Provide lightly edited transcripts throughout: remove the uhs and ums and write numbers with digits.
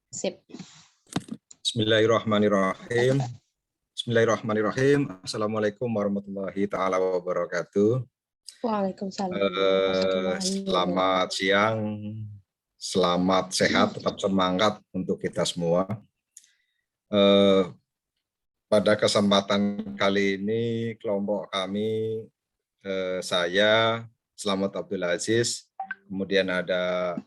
Sip. Bismillahirrahmanirrahim. Bismillahirrahmanirrahim. Assalamualaikum warahmatullahi taala wabarakatuh. Waalaikumsalam. Selamat siang, selamat sehat, tetap semangat untuk kita semua. Pada kesempatan kali ini kelompok kami, saya Slamet Abdul Aziz, kemudian ada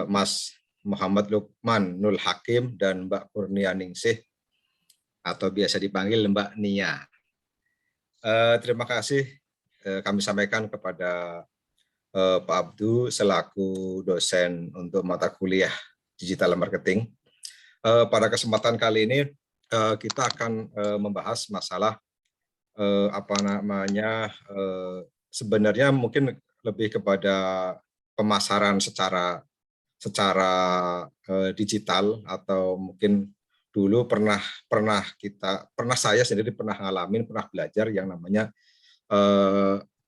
Mas Muhammad Lukman Nul Hakim dan Mbak Kurnia Ningsih atau biasa dipanggil Mbak Nia. Terima kasih kami sampaikan kepada Pak Abdu selaku dosen untuk mata kuliah digital marketing. Pada kesempatan kali ini kita akan membahas masalah sebenarnya mungkin lebih kepada pemasaran secara digital, atau mungkin dulu pernah saya sendiri pernah ngalamin, pernah belajar yang namanya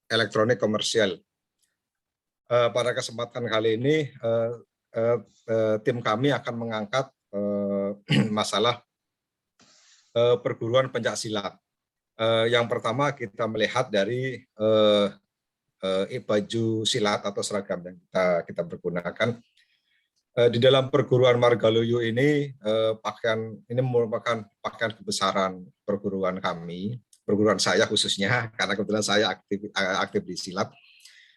elektronik komersial. Pada kesempatan kali ini tim kami akan mengangkat masalah perguruan pencaksilat. Yang pertama kita melihat dari baju silat atau seragam yang kita pergunakan. Di dalam perguruan Margaluyu ini, pakaian ini merupakan pakaian kebesaran perguruan kami, perguruan saya khususnya, karena kebetulan saya aktif di silat.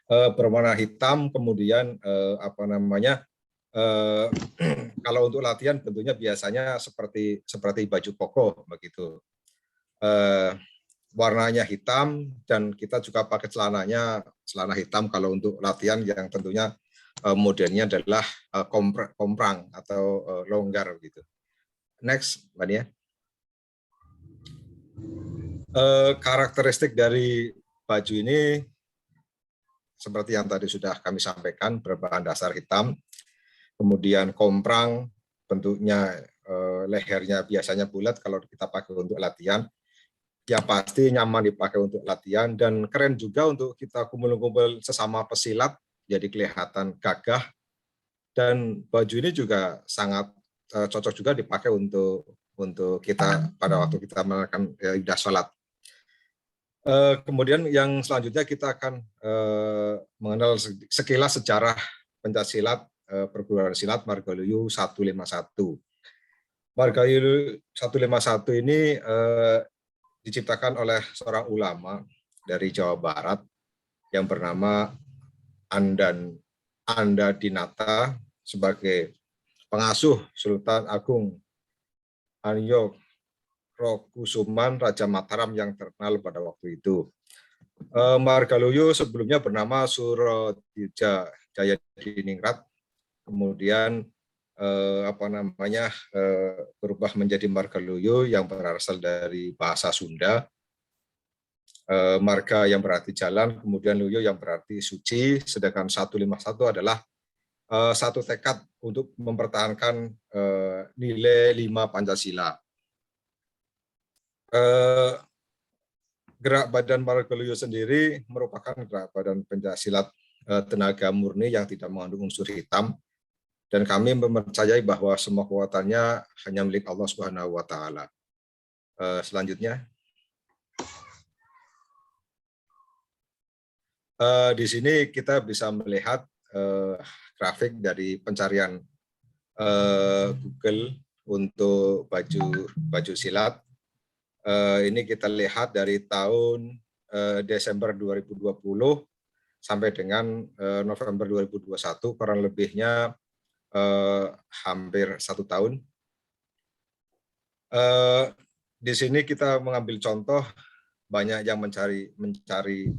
Berwarna hitam, kemudian kalau untuk latihan tentunya biasanya seperti baju koko begitu. Warnanya hitam, dan kita juga pakai celana hitam kalau untuk latihan, yang tentunya modelnya adalah komprang atau longgar gitu. Next, Mbak Nia. Karakteristik dari baju ini seperti yang tadi sudah kami sampaikan, berbahan dasar hitam, kemudian komprang, bentuknya lehernya biasanya bulat kalau kita pakai untuk latihan. Yang pasti nyaman dipakai untuk latihan, dan keren juga untuk kita kumpul-kumpul sesama pesilat, jadi kelihatan gagah. Dan baju ini juga sangat cocok juga dipakai untuk kita pada waktu kita melakukan ibadah sholat. Kemudian yang selanjutnya kita akan mengenal sekilas sejarah pencaksilat perguruan silat Margaluyu 151. Margaluyu 151 ini diciptakan oleh seorang ulama dari Jawa Barat yang bernama Anda Dinata sebagai pengasuh Sultan Agung Anyo Rokusuman Raja Mataram yang terkenal pada waktu itu. Margaluyu sebelumnya bernama Surodija Jayadiningrat, kemudian berubah menjadi Margaluyu yang berasal dari bahasa Sunda. Marga yang berarti jalan, kemudian Luyo yang berarti suci, sedangkan 151 adalah satu tekad untuk mempertahankan nilai 5 Pancasila. Gerak badan Margaluyu sendiri merupakan gerak badan pencaksilat tenaga murni yang tidak mengandung unsur hitam, dan kami mempercayai bahwa semua kekuatannya hanya milik Allah Subhanahu wa Ta'ala. Selanjutnya, di sini kita bisa melihat grafik dari pencarian Google untuk baju silat. Ini kita lihat dari tahun Desember 2020 sampai dengan November 2021, kurang lebihnya hampir 1 tahun. Di sini kita mengambil contoh, banyak yang mencari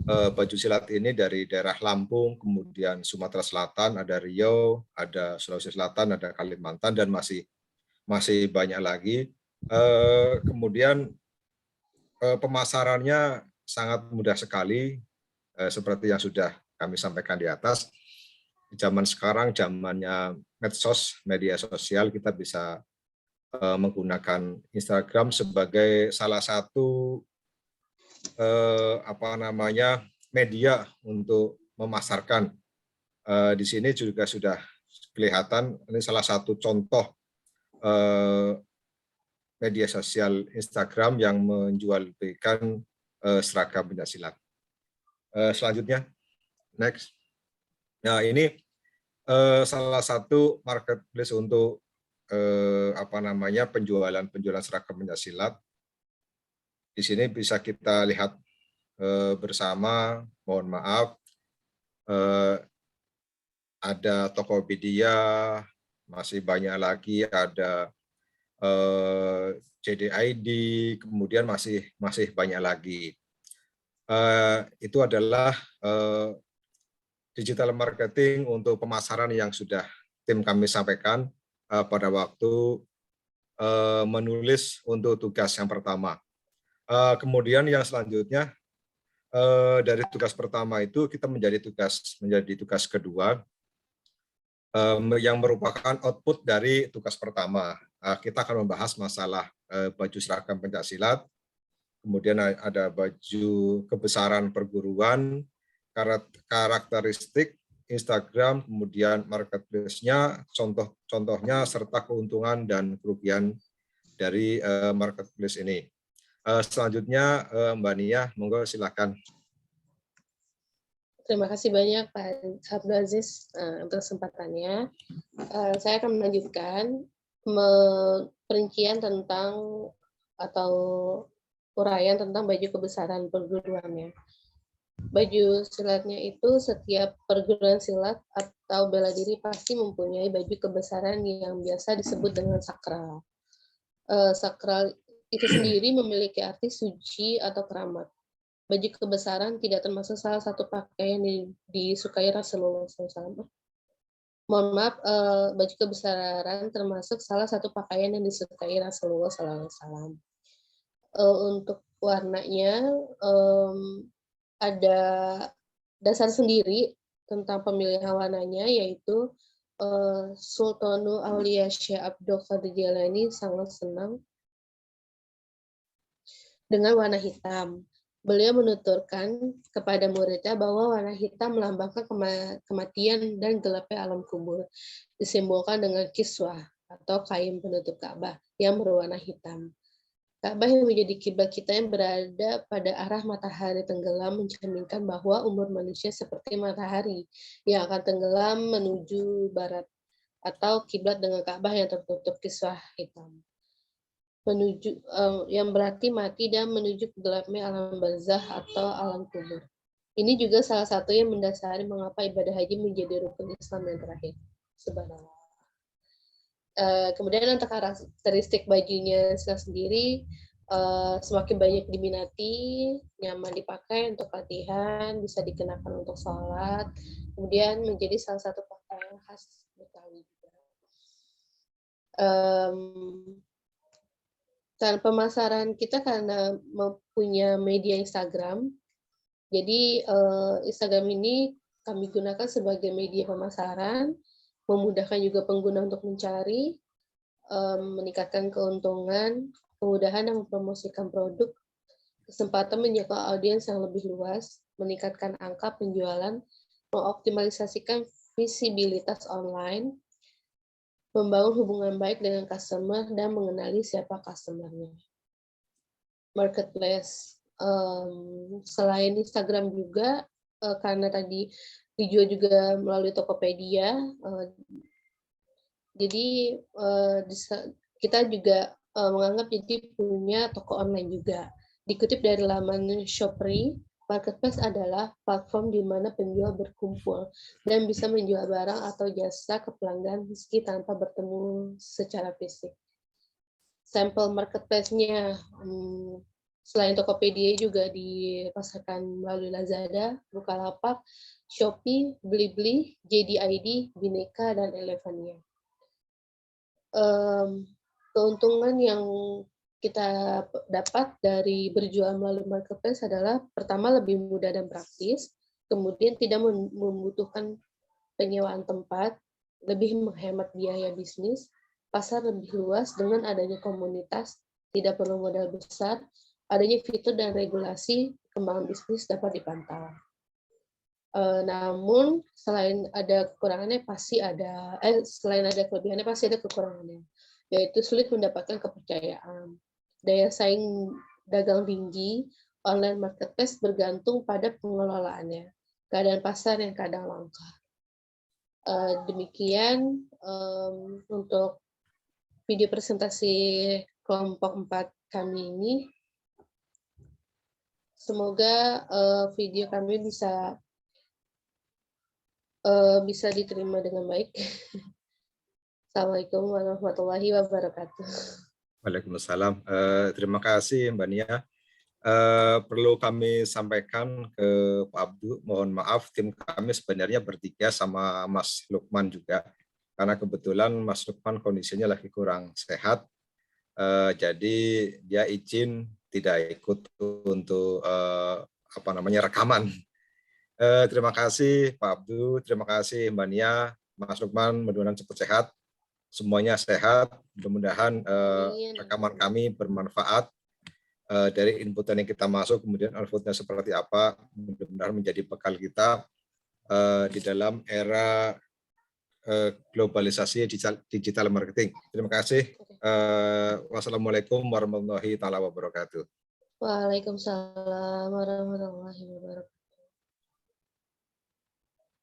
baju silat ini dari daerah Lampung, kemudian Sumatera Selatan, ada Riau, ada Sulawesi Selatan, ada Kalimantan, dan masih banyak lagi. Kemudian pemasarannya sangat mudah sekali, seperti yang sudah kami sampaikan di atas. Zaman sekarang zamannya medsos, media sosial, kita bisa menggunakan Instagram sebagai salah satu media untuk memasarkan. Di sini juga sudah kelihatan ini salah satu contoh media sosial Instagram yang menjualbelikan seragam pencaksilat. Selanjutnya, next. Nah, ini salah satu marketplace untuk penjualan seragam pencaksilat. Di sini bisa kita lihat bersama. Mohon maaf, ada Tokopedia, masih banyak lagi, ada JDID, kemudian masih banyak lagi. Itu adalah digital marketing untuk pemasaran yang sudah tim kami sampaikan pada waktu menulis untuk tugas yang pertama. Kemudian yang selanjutnya, dari tugas pertama itu kita menjadi tugas kedua, yang merupakan output dari tugas pertama. Kita akan membahas masalah baju seragam pencaksilat, kemudian ada baju kebesaran perguruan, karakteristik Instagram, kemudian marketplace-nya, contohnya, serta keuntungan dan kerugian dari marketplace ini. Selanjutnya Mbak Nia, monggo silakan. Terima kasih banyak Pak Abdul Aziz untuk kesempatannya. Saya akan melanjutkan perincian tentang atau uraian tentang baju kebesaran perguruannya. Baju silatnya itu setiap perguruan silat atau bela diri pasti mempunyai baju kebesaran yang biasa disebut dengan sakral. Sakral itu sendiri memiliki arti suci atau keramat. Baju kebesaran tidak termasuk salah satu pakaian yang disukai Rasulullah SAW. Mohon maaf, baju kebesaran termasuk salah satu pakaian yang disukai Rasulullah SAW. Untuk warnanya ada dasar sendiri tentang pemilihan warnanya, yaitu Sultanul Aulia Syekh Abdul Qadir Jailani sangat senang dengan warna hitam. Beliau menuturkan kepada muridnya bahwa warna hitam melambangkan kematian dan gelapnya alam kubur, disimbolkan dengan kiswah atau kain penutup Ka'bah yang berwarna hitam. Ka'bah yang menjadi kiblat kita yang berada pada arah matahari tenggelam mencerminkan bahwa umur manusia seperti matahari yang akan tenggelam menuju barat, atau kiblat dengan Ka'bah yang tertutup kiswah hitam, menuju yang berarti mati dan menuju ke gelapnya alam barzah atau alam kubur. Ini juga salah satu yang mendasari mengapa ibadah haji menjadi rukun Islam yang terakhir. Subhanallah. Kemudian untuk karakteristik bajunya sendiri, semakin banyak diminati, nyaman dipakai untuk latihan, bisa dikenakan untuk sholat, kemudian menjadi salah satu pakaian khas Betawi juga. Dan pemasaran kita karena mempunyai media Instagram, jadi Instagram ini kami gunakan sebagai media pemasaran, memudahkan juga pengguna untuk mencari, meningkatkan keuntungan, kemudahan dan mempromosikan produk, kesempatan menjangkau audiens yang lebih luas, meningkatkan angka penjualan, mengoptimalisasikan visibilitas online, membangun hubungan baik dengan customer, dan mengenali siapa customer-nya. Marketplace. Selain Instagram juga, karena tadi dijual juga melalui Tokopedia, jadi kita juga menganggap jadi punya toko online juga. Dikutip dari laman Shopee, marketplace adalah platform di mana penjual berkumpul dan bisa menjual barang atau jasa ke pelanggan meski tanpa bertemu secara fisik. Sampel marketplace-nya, selain Tokopedia juga dipasarkan melalui Lazada, Bukalapak, Shopee, Blibli, JDID, Bineka, dan Elevania. Keuntungan yang kita dapat dari berjualan melalui marketplace adalah pertama lebih mudah dan praktis, kemudian tidak membutuhkan penyewaan tempat, lebih menghemat biaya bisnis, pasar lebih luas dengan adanya komunitas, tidak perlu modal besar, adanya fitur dan regulasi, kembangan bisnis dapat dipantau. Namun selain ada kekurangannya pasti ada selain ada kelebihannya pasti ada kekurangannya, yaitu sulit mendapatkan kepercayaan. Daya saing dagang tinggi, online marketplace bergantung pada pengelolaannya, keadaan pasar yang kadang langka. Demikian untuk video presentasi kelompok 4 kami ini. Semoga video kami bisa diterima dengan baik. Assalamualaikum warahmatullahi wabarakatuh. Waalaikumsalam. Terima kasih Mbak Nia. Perlu kami sampaikan ke Pak Abdu, mohon maaf tim kami sebenarnya bertiga sama Mas Lukman juga, karena kebetulan Mas Lukman kondisinya lagi kurang sehat, jadi dia izin tidak ikut untuk rekaman. Terima kasih Pak Abdu, terima kasih Mbak Nia, Mas Lukman, mudah-mudahan cepat sehat, semuanya sehat, mudah-mudahan rekaman kami bermanfaat. Dari inputan yang kita masuk, kemudian outputnya seperti apa, mudah-mudahan menjadi bekal kita di dalam era globalisasi digital marketing. Terima kasih. Wassalamualaikum warahmatullahi wabarakatuh. Waalaikumsalam warahmatullahi wabarakatuh.